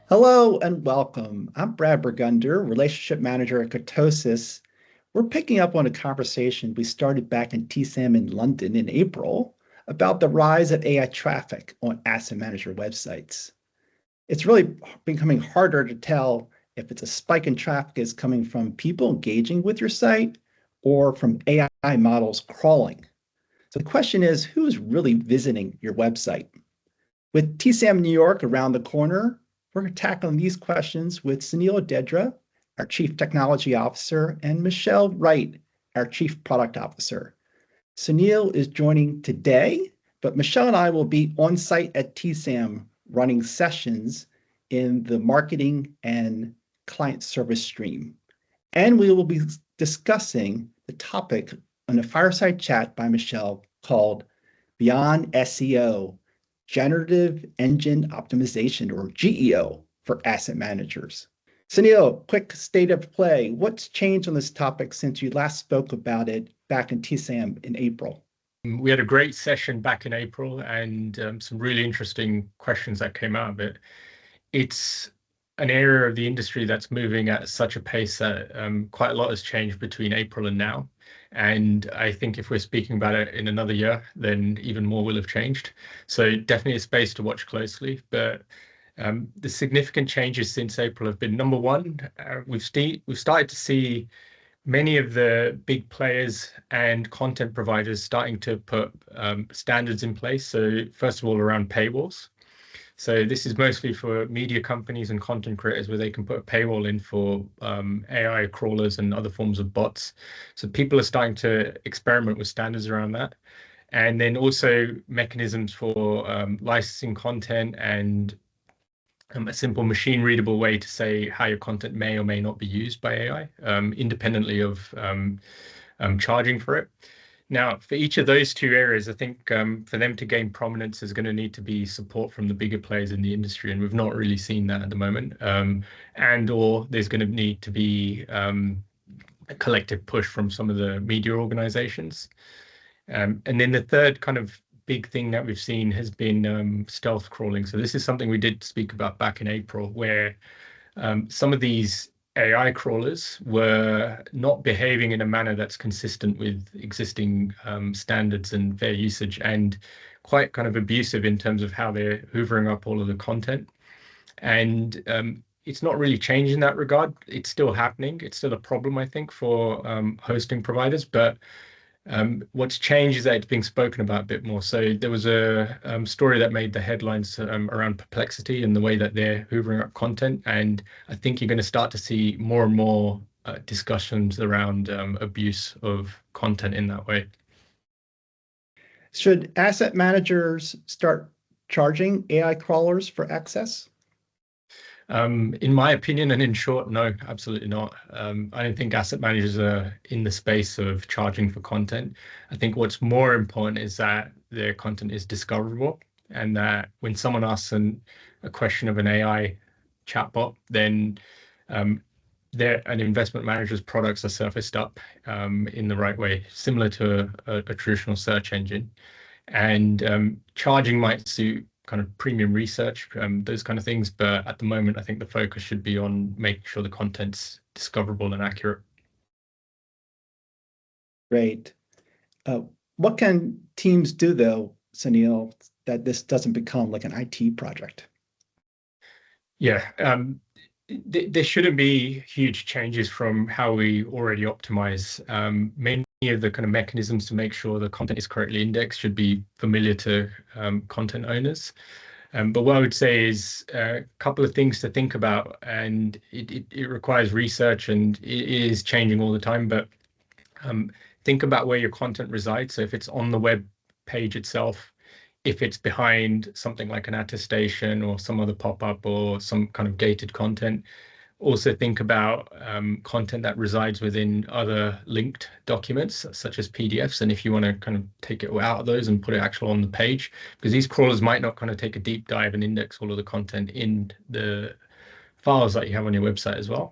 Hello and welcome. I'm Brad Burgunder, Relationship Manager at Kurtosis. We're picking up on a conversation we started back in TSAM in London in April about the rise of AI traffic on asset manager websites. It's really becoming harder to tell if it's a spike in traffic is coming from people engaging with your site or from AI models crawling. So the question is, who's really visiting your website? With TSAM New York around the corner, we're tackling these questions with Sunil Dedra, our Chief Technology Officer, and Michelle Wright, our Chief Product Officer. Sunil is joining today, but Michelle and I will be on site at TSAM running sessions in the marketing and client service stream. And we will be discussing the topic on a fireside chat by Michelle called Beyond SEO, Generative Engine Optimization, or GEO, for asset managers. Sunil, quick state of play. What's changed on this topic since you last spoke about it back in TSAM in April? We had a great session back in April and some really interesting questions that came out of it. It's an area of the industry that's moving at such a pace that quite a lot has changed between April and now. And I think if we're speaking about it in another year, then even more will have changed. So definitely a space to watch closely. But the significant changes since April have been, number one, we've started to see many of the big players and content providers starting to put standards in place. So first of all, around paywalls. So this is mostly for media companies and content creators where they can put a paywall in for AI crawlers and other forms of bots. So people are starting to experiment with standards around that. And then also mechanisms for licensing content and a simple machine readable way to say how your content may or may not be used by AI, independently of charging for it. Now, for each of those two areas, I think for them to gain prominence, there's going to need to be support from the bigger players in the industry, and we've not really seen that at the moment. And/or there's going to need to be a collective push from some of the media organizations. And then the third kind of big thing that we've seen has been stealth crawling. So this is something we did speak about back in April, where some of these AI crawlers were not behaving in a manner that's consistent with existing standards and fair usage, and quite kind of abusive in terms of how they're hoovering up all of the content. And it's not really changed in that regard. It's still happening. It's still a problem, I think, for hosting providers, but what's changed is that it's being spoken about a bit more. So there was a story that made the headlines around Perplexity and the way that they're hoovering up content. And I think you're going to start to see more and more discussions around abuse of content in that way. Should asset managers start charging AI crawlers for access? In my opinion, and in short, no, absolutely not. I don't think asset managers are in the space of charging for content. I think what's more important is that their content is discoverable, and that when someone asks a question of an AI chatbot, then an investment manager's products are surfaced up in the right way, similar to a traditional search engine. And charging might suit kind of premium research, those kind of things. But at the moment, I think the focus should be on making sure the content's discoverable and accurate. Great. What can teams do, though, Sunil, that this doesn't become like an IT project? Yeah, there shouldn't be huge changes from how we already optimize. Many of the kind of mechanisms to make sure the content is correctly indexed should be familiar to content owners. But what I would say is a couple of things to think about, and it requires research and it is changing all the time. But think about where your content resides. So if it's on the web page itself, if it's behind something like an attestation or some other pop-up or some kind of gated content. Also think about content that resides within other linked documents, such as PDFs. And if you want to kind of take it out of those and put it actually on the page, because these crawlers might not kind of take a deep dive and index all of the content in the files that you have on your website as well.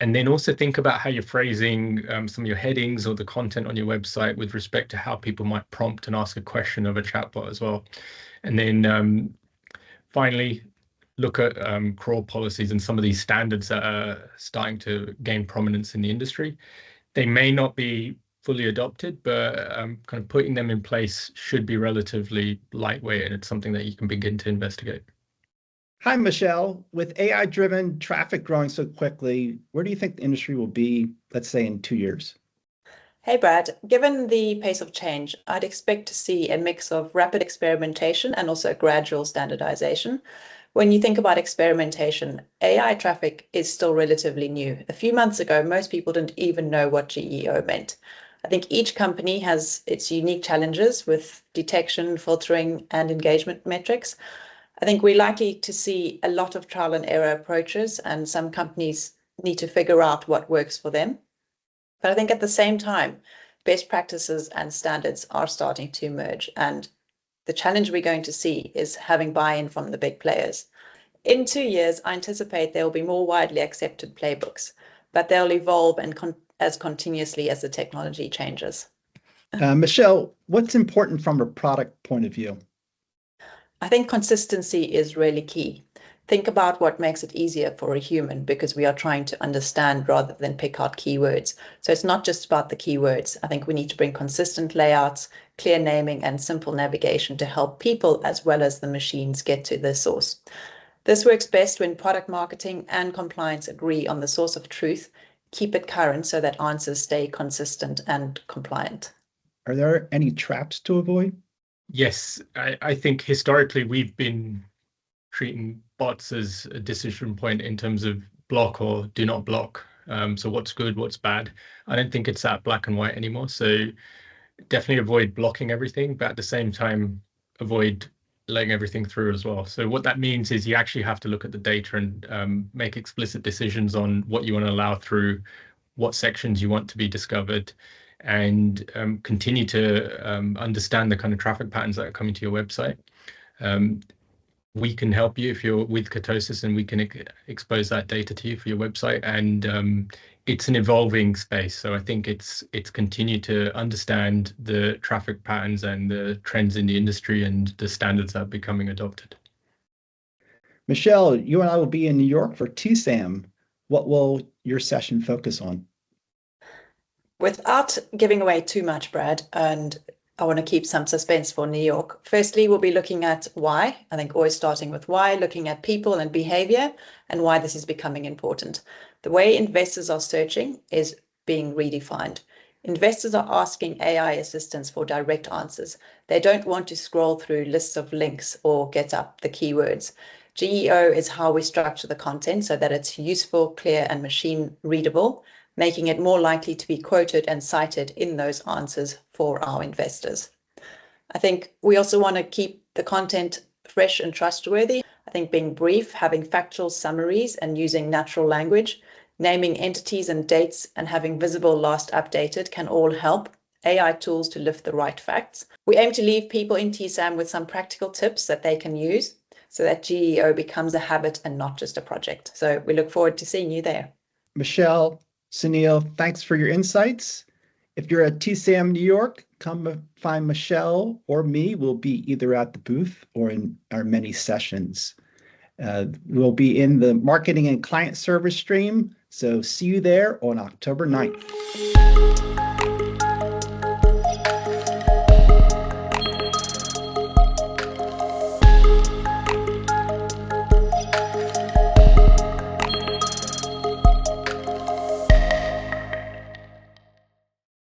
And then also think about how you're phrasing some of your headings or the content on your website with respect to how people might prompt and ask a question of a chatbot as well. And then finally, look at crawl policies and some of these standards that are starting to gain prominence in the industry. They may not be fully adopted, but kind of putting them in place should be relatively lightweight, and it's something that you can begin to investigate. Hi, Michelle. With AI-driven traffic growing so quickly, where do you think the industry will be, let's say, in 2 years? Hey, Brad. Given the pace of change, I'd expect to see a mix of rapid experimentation and also gradual standardization. When you think about experimentation, AI traffic is still relatively new. A few months ago, most people didn't even know what GEO meant. I think each company has its unique challenges with detection, filtering, and engagement metrics. I think we're likely to see a lot of trial and error approaches, and some companies need to figure out what works for them. But I think at the same time, best practices and standards are starting to emerge, and the challenge we're going to see is having buy-in from the big players. In 2 years, I anticipate there will be more widely accepted playbooks, but they'll evolve as continuously as the technology changes. Michelle, what's important from a product point of view? I think consistency is really key. Think about what makes it easier for a human, because we are trying to understand rather than pick out keywords. So it's not just about the keywords. I think we need to bring consistent layouts, clear naming, and simple navigation to help people as well as the machines get to the source. This works best when product marketing and compliance agree on the source of truth, keep it current so that answers stay consistent and compliant. Are there any traps to avoid? Yes, I think historically we've been treating bots as a decision point in terms of block or do not block. So what's good, what's bad. I don't think it's that black and white anymore. So definitely avoid blocking everything, but at the same time, avoid letting everything through as well. So what that means is you actually have to look at the data and make explicit decisions on what you want to allow through, what sections you want to be discovered, and continue to understand the kind of traffic patterns that are coming to your website. We can help you if you're with Kurtosis, and we can expose that data to you for your website. And it's an evolving space. So I think it's continue to understand the traffic patterns and the trends in the industry and the standards that are becoming adopted. Michelle, you and I will be in New York for TSAM. What will your session focus on? Without giving away too much, Brad, and I want to keep some suspense for New York. Firstly, we'll be looking at why. I think always starting with why, looking at people and behavior and why this is becoming important. The way investors are searching is being redefined. Investors are asking AI assistants for direct answers. They don't want to scroll through lists of links or get up the keywords. GEO is how we structure the content so that it's useful, clear, and machine readable, making it more likely to be quoted and cited in those answers for our investors. I think we also want to keep the content fresh and trustworthy. I think being brief, having factual summaries and using natural language, naming entities and dates, and having visible last updated can all help AI tools to lift the right facts. We aim to leave people in TSAM with some practical tips that they can use so that GEO becomes a habit and not just a project. So we look forward to seeing you there. Michelle, Sunil, thanks for your insights. If you're at TSAM New York, come find Michelle or me. We'll be either at the booth or in our many sessions. We'll be in the marketing and client service stream. So see you there on October 9th.